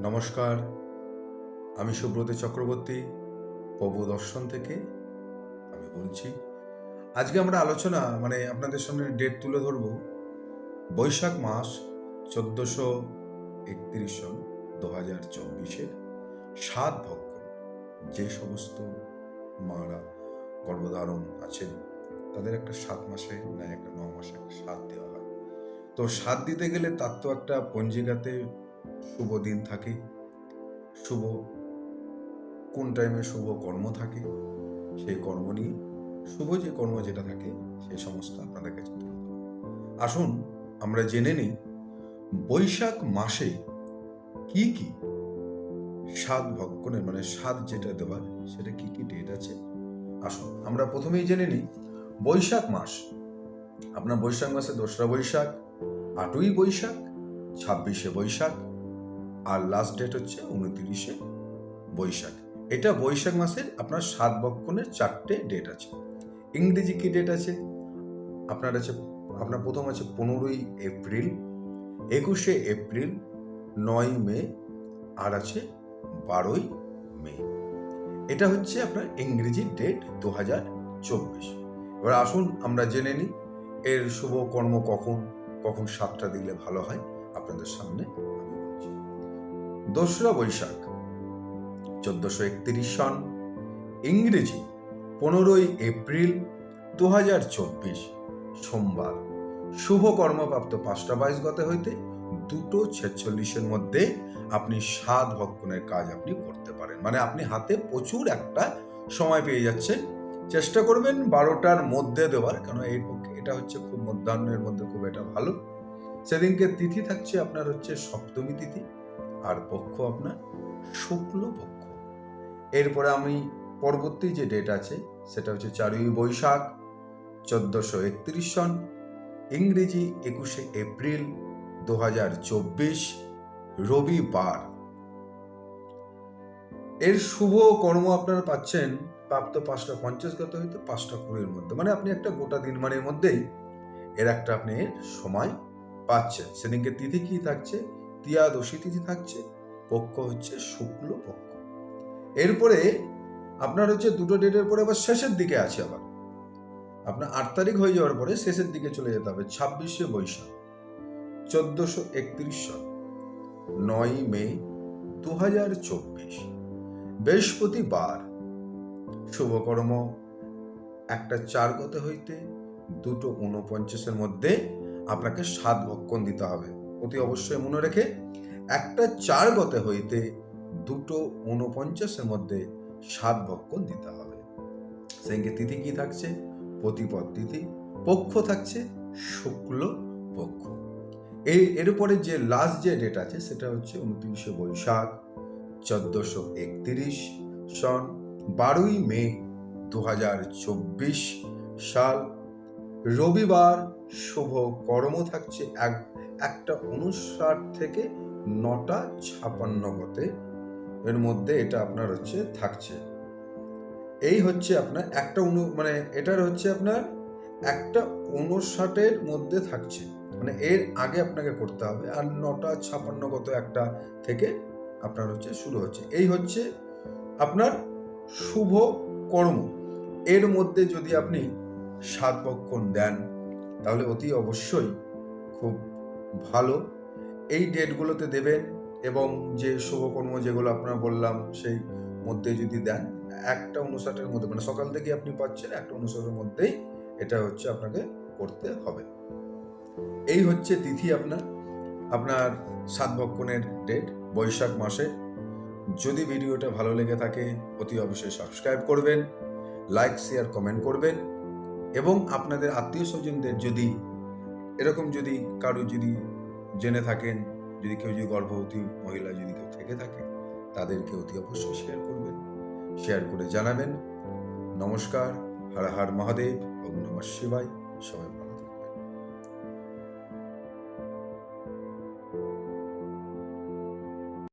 নমস্কার, আমি সুব্রত চক্রবর্তী প্রভু দর্শন থেকে আমি বলছি। আজকে আমরা আলোচনা আপনাদের সামনে ডেট তুলে ধরব বৈশাখ মাস 1431 সন 2024-এর সাত ভক্ষণ। যে সমস্ত মারা গর্ভধারণ আছেন তাদের একটা 7 মাসে না একটা 9 মাসে একটা সাত দেওয়া হয়। তো সাত দিতে গেলে তার তো একটা পঞ্জিকাতে শুভ দিন থাকে, শুভ কোন টাইমে শুভ কর্ম থাকে, সেই কর্ম নিয়ে শুভ যে কর্ম যেটা থাকে সেই সমস্ত আপনাদের কাছে তুলে ধরব। আসুন আমরা জেনে নিই বৈশাখ মাসে কি কি সাত ভক্ষণের সাত যেটা দেওয়ার সেটা কি কি ডেট আছে। আসুন আমরা প্রথমেই জেনে নিই বৈশাখ মাস। আপনার বৈশাখ মাসে 2রা বৈশাখ, 8ই বৈশাখ, 26শে বৈশাখ আর লাস্ট ডেট হচ্ছে 29শে বৈশাখ। এটা বৈশাখ মাসের আপনার সাত ভক্ষণের 4টে ডেট আছে। ইংরেজি কি ডেট আছে? আপনার প্রথম আছে 15ই এপ্রিল, 21শে এপ্রিল, 9ই মে আর আছে 12ই মে। এটা হচ্ছে আপনার ইংরেজি ডেট 2024। এবার আসুন আমরা জেনে নিই এর শুভ কর্ম কখন কখন সাতটা দিলে ভালো হয়। আপনাদের সামনে আমি বলছি 2রা বৈশাখ 1431 সন, ইংরেজি 15ই এপ্রিল 2024, সোমবার। শুভ কর্মপ্রাপ্ত 5টা 22 গতে হইতে 2:46 মধ্যে আপনি সাত ভক্ষণের কাজ আপনি করতে পারেন। আপনি হাতে প্রচুর একটা সময় পেয়ে যাচ্ছেন। চেষ্টা করবেন 12টার মধ্যে দেওয়ার, কারণ এটা হচ্ছে খুব মধ্যাহ্নের মধ্যে খুব এটা ভালো। সেদিনকে তিথি থাকছে আপনার হচ্ছে সপ্তমী তিথি আর পক্ষ আপনার শুক্ল পক্ষ। এরপরে আমি পরবর্তী যে ডেট আছে সেটা হচ্ছে 4ই বৈশাখ 1431 সন, ইংরেজি 21শে এপ্রিল 2024, রবিবার। এর শুভ কর্ম আপনারা পাচ্ছেন প্রাপ্ত 5টা 50 গত হইতে 5টা 20 মধ্যে। আপনি একটা গোটা দিন মধ্যেই এর একটা আপনি সময় পাচ্ছেন। সেদিনকে তিথি কি থাকছে? ত্রিয়াদশী তিথি থাকছে, পক্ষ হচ্ছে শুক্ল পক্ষ। এরপরে আপনার হচ্ছে দুটো ডেটের পরে আবার শেষের দিকে আছে, আবার আপনার 8 তারিখ হয়ে যাওয়ার পরে শেষের দিকে চলে যেতে হবে। 26শে বৈশাখ 1431 সন, 9ই মে 2024, বৃহস্পতিবার। শুভকর্ম 1টা 4 গতে হইতে 2:49 মধ্যে আপনাকে সাত ভক্ষণ দিতে হবে। অতি অবশ্যই মনে রেখে 1টা 4 গতে হইতে 2:49 মধ্যে সাত ভক্ষণ দিতে হবে। সেদিনকে তিথি কি থাকছে? প্রতিপদ তিথি, পক্ষ থাকছে শুক্ল পক্ষ। এর উপরে যে লাস্ট যে ডেট আছে সেটা হচ্ছে 29শে বৈশাখ 1431 সন, 12ই মে 2024 সাল, রবিবার। শুভ কর্ম থাকছে 1:59 থেকে 9:56 গতে এর মধ্যে এটা আপনার হচ্ছে থাকছে। এই হচ্ছে আপনার এটার হচ্ছে আপনার 1:59 মধ্যে থাকছে, এর আগে আপনাকে করতে হবে। আর 9:56 গত একটা থেকে আপনার হচ্ছে শুরু হচ্ছে। এই হচ্ছে আপনার শুভ কর্ম। এর মধ্যে যদি আপনি সাত ভক্ষণ দেন তাহলে অতি অবশ্যই খুব ভালো। এই ডেটগুলোতে দেবেন এবং যে শুভকর্ম যেগুলো আপনার বললাম সেই মধ্যে যদি দেন 1:59 মধ্যে, সকাল থেকে আপনি পাচ্ছেন 1:59 মধ্যেই এটা হচ্ছে আপনাকে করতে হবে। এই হচ্ছে তিথি আপনার সাত ভক্ষণের ডেট বৈশাখ মাসে। যদি ভিডিওটা ভালো লেগে থাকে অতি অবশ্যই সাবস্ক্রাইব করবেন, লাইক শেয়ার কমেন্ট করবেন এবং আপনাদের আত্মীয় স্বজনদের যদি এরকম যদি কারো যদি জেনে থাকেন, যদি কেউ গর্ভবতী মহিলা যদি কেউ থেকে থাকে তাদেরকে অতি অবশ্যই শেয়ার করবেন, শেয়ার করে জানাবেন। নমস্কার, হর হর মহাদেব, ওম নমঃ শিবায়। সবাই